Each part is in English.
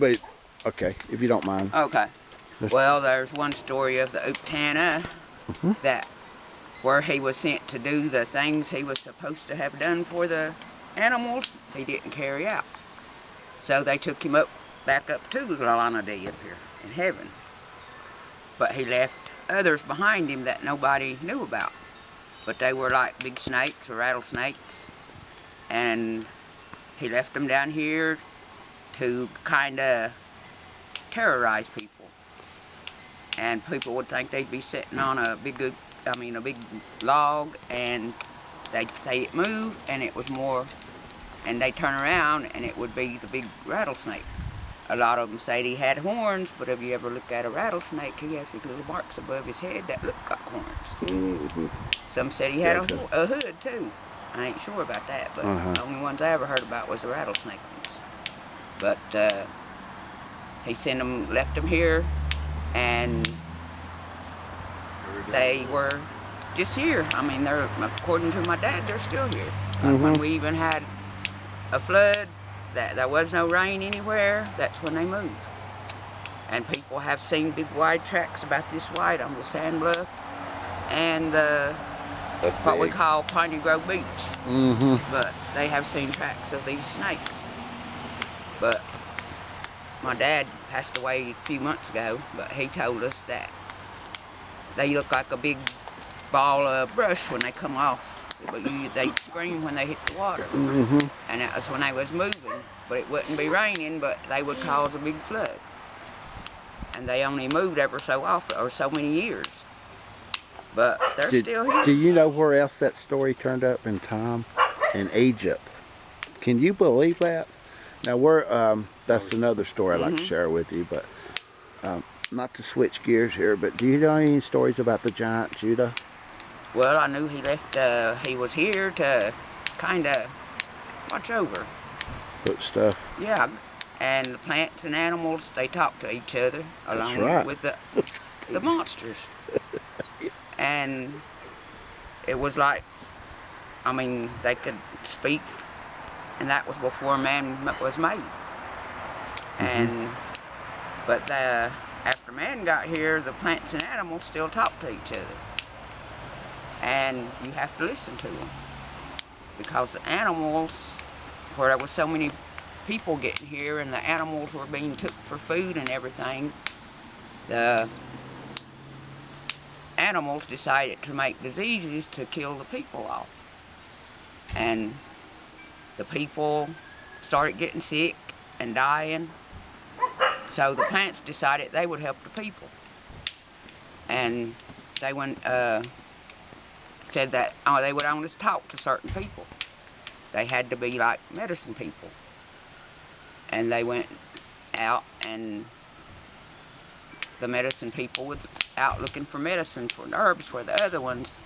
but okay, if you don't mind. Okay. Well, there's one story of the Uktana that where he was sent to do the things he was supposed to have done for the animals, he didn't carry out. So they took him back up to Glalana up here in heaven. But he left others behind him that nobody knew about. But they were like big snakes or rattlesnakes. And he left them down here to kind of terrorize people. And people would think they'd be sitting on a big log, and they'd say it moved, and it was more, and they'd turn around, and it would be the big rattlesnake. A lot of them say he had horns, but if you ever look at a rattlesnake, he has these little marks above his head that look like horns. Some said he had a hood, too. I ain't sure about that, but the only ones I ever heard about was the rattlesnake ones. But he left them here, and they were just here. I mean, according to my dad, they're still here. When we even had a flood, that there was no rain anywhere, that's when they moved. And people have seen big wide tracks about this wide on the sand bluff and what we call Piney Grove Beach. But they have seen tracks of these snakes. But my dad passed away a few months ago, but he told us that they look like a big ball of brush when they come off. But they scream when they hit the water. And that was when they was moving. But it wouldn't be raining, but they would cause a big flood. And they only moved ever so often, or so many years. But they're still here. Do you know where else that story turned up in time? In Egypt. Can you believe that? Now that's another story I'd like to share with you, but not to switch gears here, but do you know any stories about the giant Judah? Well, I knew he was here to kind of watch over. Put stuff. Yeah, and the plants and animals, they talk to each other along with the monsters. And it was like, I mean, they could speak, and that was before man was made. But after man got here, the plants and animals still talk to each other. And you have to listen to them. Because the animals, where there was so many people getting here and the animals were being took for food and everything, the animals decided to make diseases to kill the people off. And the people started getting sick and dying. So the plants decided they would help the people. And they said that they would only talk to certain people. They had to be like medicine people. And they went out, and the medicine people was out looking for medicine for herbs for the other ones.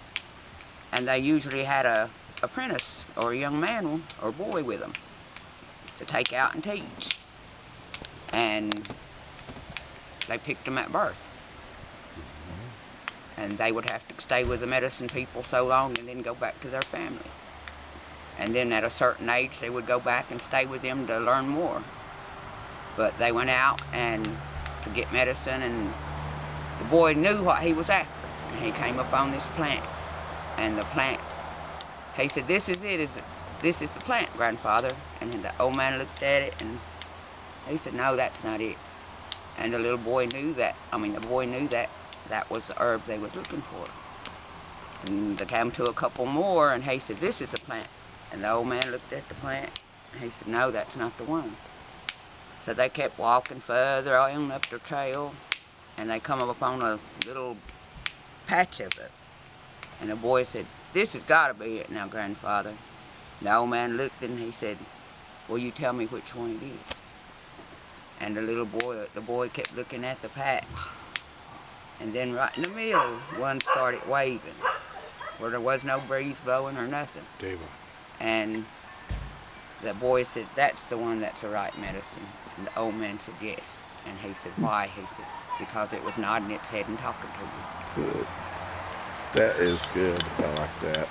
And they usually had a apprentice or a young man or boy with them to take out and teach. And they picked them at birth. And they would have to stay with the medicine people so long and then go back to their family. And then at a certain age, they would go back and stay with them to learn more. But they went out and to get medicine, and the boy knew what he was after. And he came up on this plant. And the plant, he said, "This is it. This is the plant, grandfather." And then the old man looked at it, and he said, "No, that's not it." And the little boy knew that. The boy knew that that was the herb they was looking for. And they came to a couple more, and he said, "This is the plant." And the old man looked at the plant, and he said, "No, that's not the one." So they kept walking further on up the trail, and they come up on a little patch of it. And the boy said, "This has got to be it now, grandfather." And the old man looked, and he said, "Well, you tell me which one it is." And the boy kept looking at the patch. And then right in the middle, one started waving, where there was no breeze blowing or nothing. David. And the boy said, "That's the one that's the right medicine." And the old man said, "Yes." And he said, "Why?" He said, "Because it was nodding its head and talking to me." Good. That is good. I like that.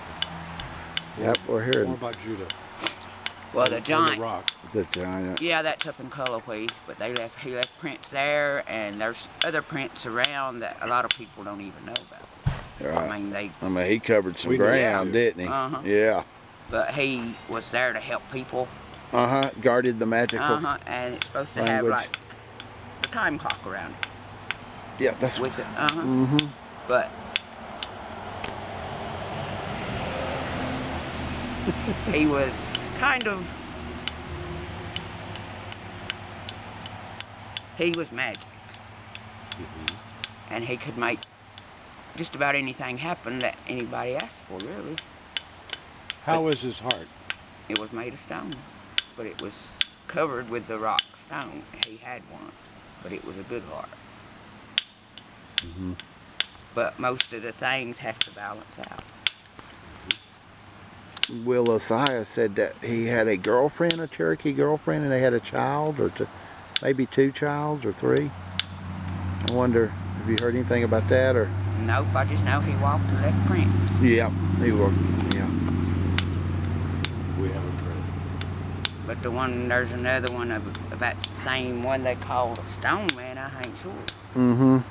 Yep, we're hearing. More about Judah. Well, the on giant. the rock. The giant. Yeah, that's up in Cullowhee, but he left prints there, and there's other prints around that a lot of people don't even know about. Right. I mean, He covered some We knew ground, too. didn't he? Uh-huh. Yeah. but he was there to help people. Guarded the magical. And it's supposed to language. have like the time clock around it Yeah, that's with it. But he was he was magic. And he could make just about anything happen that anybody asked for, really. How was his heart? It was made of stone, but it was covered with the rock stone. He had one, but it was a good heart. But most of the things have to balance out. Will Osiah said that he had a girlfriend, a Cherokee girlfriend, and they had a child, or maybe 2 childs or 3. I wonder, have you heard anything about that, or? Nope, I just know he walked and left prints. Yeah, he was. Yeah. We haven't heard. But there's another one of that's the same one they called a stone man. I ain't sure.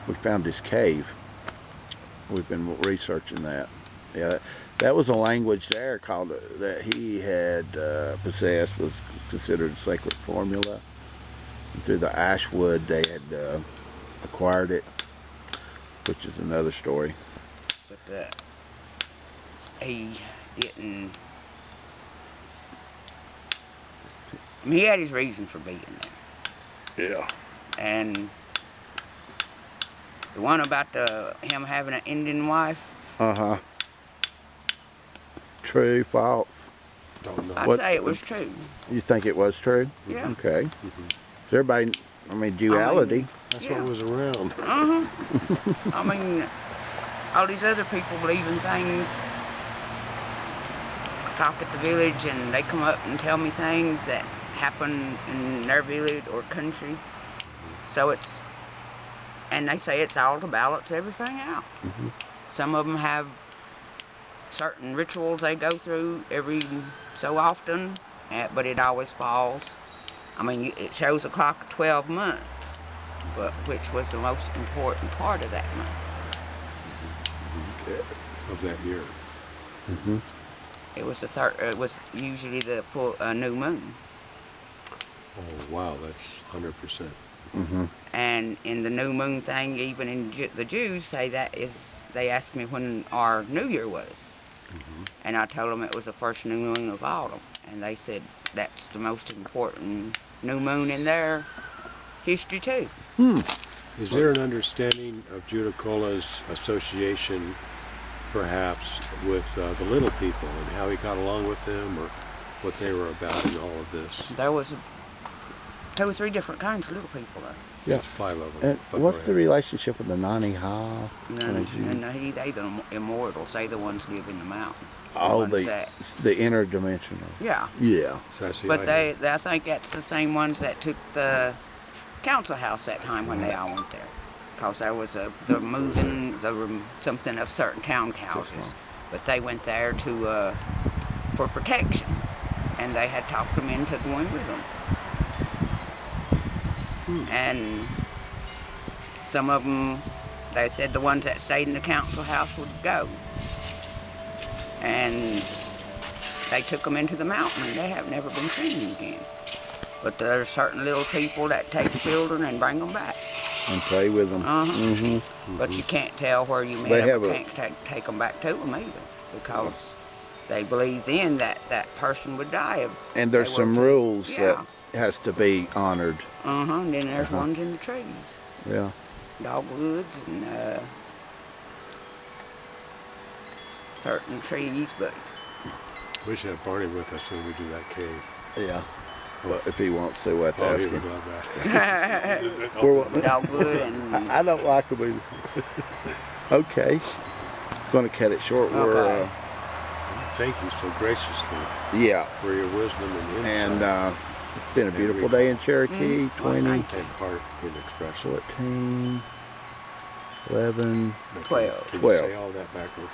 We found his cave. We've been researching that. Yeah, that was a language there called that he had possessed, was considered sacred formula. And through the ashwood, they had acquired it, which is another story. But he didn't. I mean, he had his reason for being there. Yeah. And the one about him having an Indian wife, True, false? Don't know. I'd say it was true. You think it was true? Yeah. Okay. Is everybody, I mean, duality. That's Yeah. what was around. I mean, all these other people believe in things. I talk at the village and they come up and tell me things that happen in their village or country. So and they say it's all to balance everything out. Some of them have certain rituals they go through every so often, but it always falls. I mean, it shows a clock of 12 months, but which was the most important part of that month. Of that year. It was it was usually the full new moon. Oh wow, that's 100%. And in the new moon thing, even in the Jews say they asked me when our New Year was. And I told them it was the first new moon of autumn. And they said that's the most important new moon in their history too. Is there an understanding of Judaculla's association, perhaps, with the little people and how he got along with them, or what they were about in all of this? There was 2 or 3 different kinds of little people there. Yeah. 5 of them. And what's the relationship with the Nani Ha? And they the immortals, they the ones live in the mountain. Oh, ones the interdimensional. Yeah. Yeah. So that's the But idea. I think that's the same ones that took the council house that time when they all went there. Because there was there were something of certain townhouses. But they went there for protection. And they had talked them into going with them. And some of them, they said the ones that stayed in the council house would go. And they took them into the mountain and they have never been seen again. But there's certain little people that take children and bring them back. And play with them. But you can't tell where you met them, or can't take them back to them either. Because they believe then that that person would die. And there's some rules that has to be honored. And then there's ones in the trees. Yeah. Dogwoods and certain trees, but We should have Barney with us when we do that cave. Yeah. Well, if he wants to, what Oh, ask he him. would love that. dogwood and I don't like them either. Okay. Going to cut it short. Okay. Thank you so graciously Yeah. for your wisdom and insight. And it's been a beautiful day in Cherokee. 20, Well, and heart in expression. 14, 11. 12. Can you 12. say all that backwards?